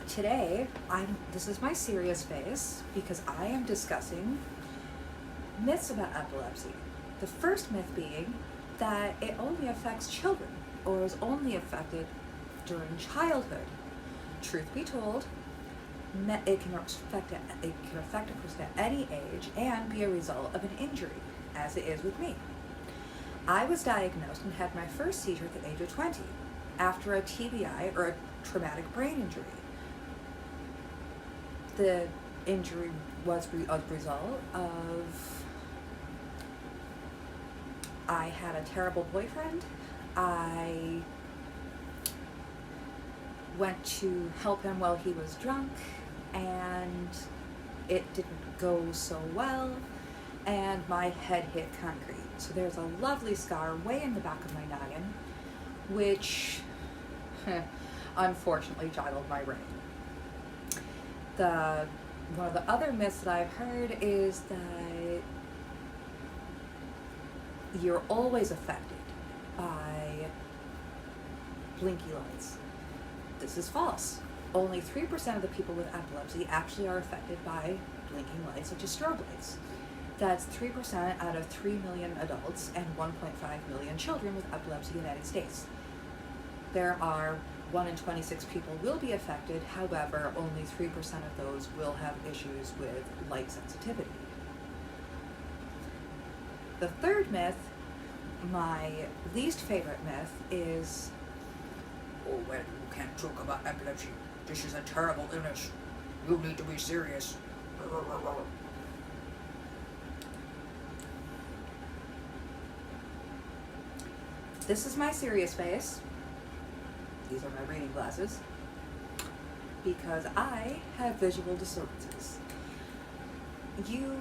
today, this is my serious face because I am discussing myths about epilepsy. The first myth being that it only affects children or is only affected during childhood. Truth be told, it can affect a person at any age and be a result of an injury, as it is with me. I was diagnosed and had my first seizure at the age of 20 after a TBI, or a traumatic brain injury. The injury was a result of I had a terrible boyfriend. I went to help him while he was drunk, and it didn't go so well, and my head hit concrete. So there's a lovely scar way in the back of my noggin, which unfortunately joggled my brain. One of the other myths that I've heard is that you're always affected by blinky lights. This is false. Only 3% of the people with epilepsy actually are affected by blinking lights, such as strobe lights. That's 3% out of 3 million adults and 1.5 million children with epilepsy in the United States. There are 1 in 26 people will be affected, however, only 3% of those will have issues with light sensitivity. The third myth, my least favorite myth, is, oh, well, you can't talk about epilepsy. This is a terrible illness. You need to be serious. This is my serious face. These are my reading glasses. Because I have visual disturbances. You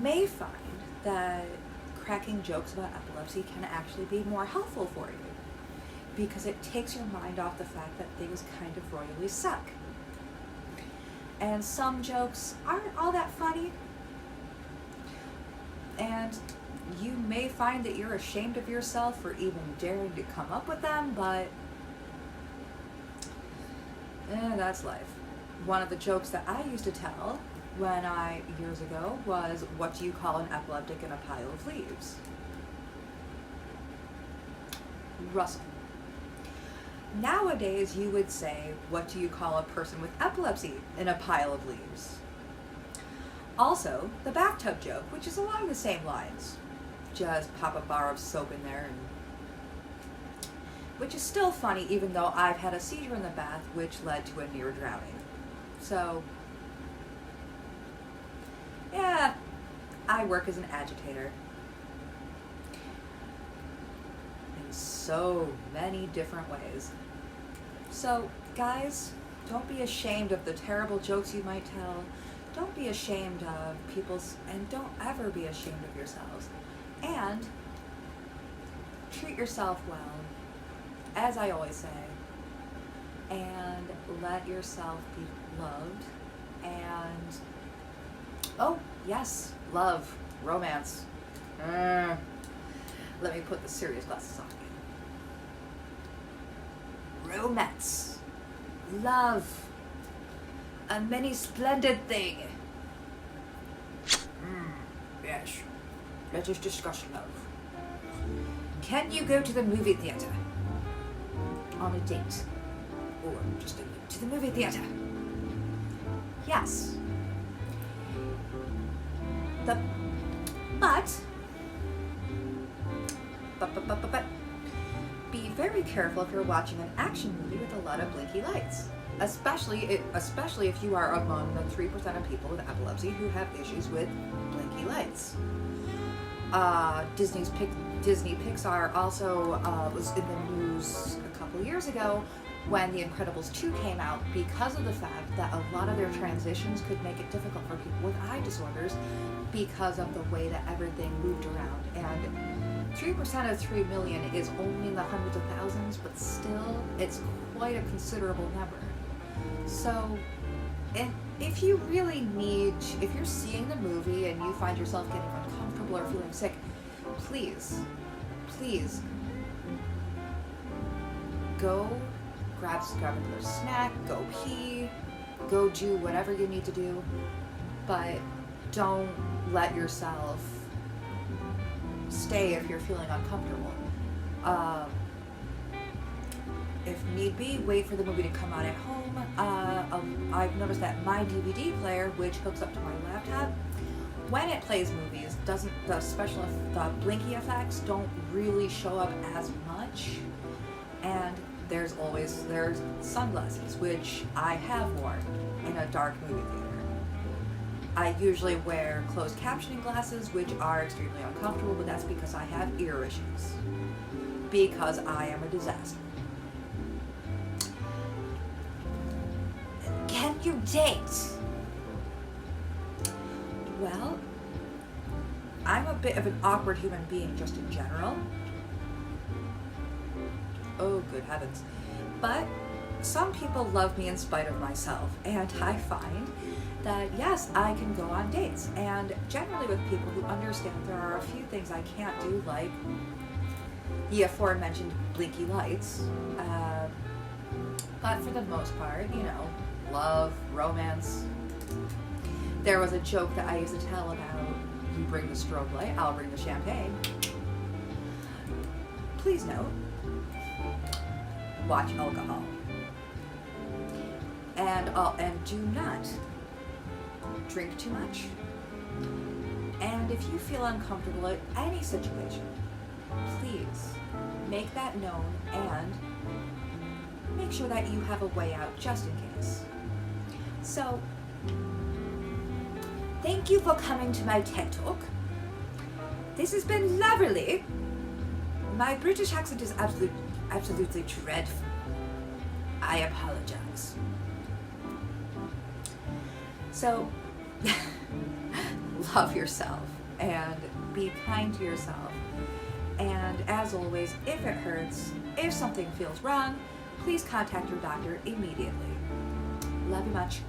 may find that cracking jokes about epilepsy can actually be more helpful for you, because it takes your mind off the fact that things kind of royally suck. And some jokes aren't all that funny, and you may find that you're ashamed of yourself for even daring to come up with them, but that's life. One of the jokes that I used to tell years ago was, what do you call an epileptic in a pile of leaves? Russell. Nowadays, you would say, what do you call a person with epilepsy in a pile of leaves? Also, the bathtub joke, which is along the same lines. Just pop a bar of soap in there, which is still funny, even though I've had a seizure in the bath, which led to a near drowning. So, yeah, I work as an agitator in so many different ways. So, guys, don't be ashamed of the terrible jokes you might tell. Don't be ashamed of and don't ever be ashamed of yourselves. And treat yourself well, as I always say, and let yourself be loved. And oh yes, love, romance. Let me put the serious glasses on again. Romance, love, a many splendid thing. Yes, let us discuss love. Can you go to the movie theater on a date, or just to the movie theater? Yes. But be very careful if you're watching an action movie with a lot of blinky lights, especially if you are among the 3% of people with epilepsy who have issues with blinky lights. Disney Pixar also was in the news a couple years ago when The Incredibles 2 came out, because of the fact that a lot of their transitions could make it difficult for people with eye disorders because of the way that everything moved around. And 3% of 3 million is only in the hundreds of thousands, but still, it's quite a considerable number. So, if you really if you're seeing the movie and you find yourself getting uncomfortable or feeling sick, please, go grab another snack, go pee, go do whatever you need to do, but don't let yourself stay if you're feeling uncomfortable. If need be, wait for the movie to come out at home. I've noticed that my DVD player, which hooks up to my laptop, when it plays movies, the blinky effects don't really show up as much. And there's sunglasses, which I have worn in a dark movie theater. I usually wear closed captioning glasses, which are extremely uncomfortable, but that's because I have ear issues. Because I am a disaster. Can you date? Well, I'm a bit of an awkward human being just in general. Oh, good heavens. But some people love me in spite of myself, and I find that yes, I can go on dates, and generally with people who understand there are a few things I can't do, like the aforementioned blinky lights, but for the most part, you know, love, romance. There was a joke that I used to tell about, you bring the strobe light, I'll bring the champagne. Please note, watch alcohol. And do not drink too much. And if you feel uncomfortable at any situation, please make that known and make sure that you have a way out just in case. So, thank you for coming to my TED Talk. This has been lovely. My British accent is absolutely dreadful. I apologize. So, love yourself and be kind to yourself. And as always, if it hurts, if something feels wrong, please contact your doctor immediately. Love you much.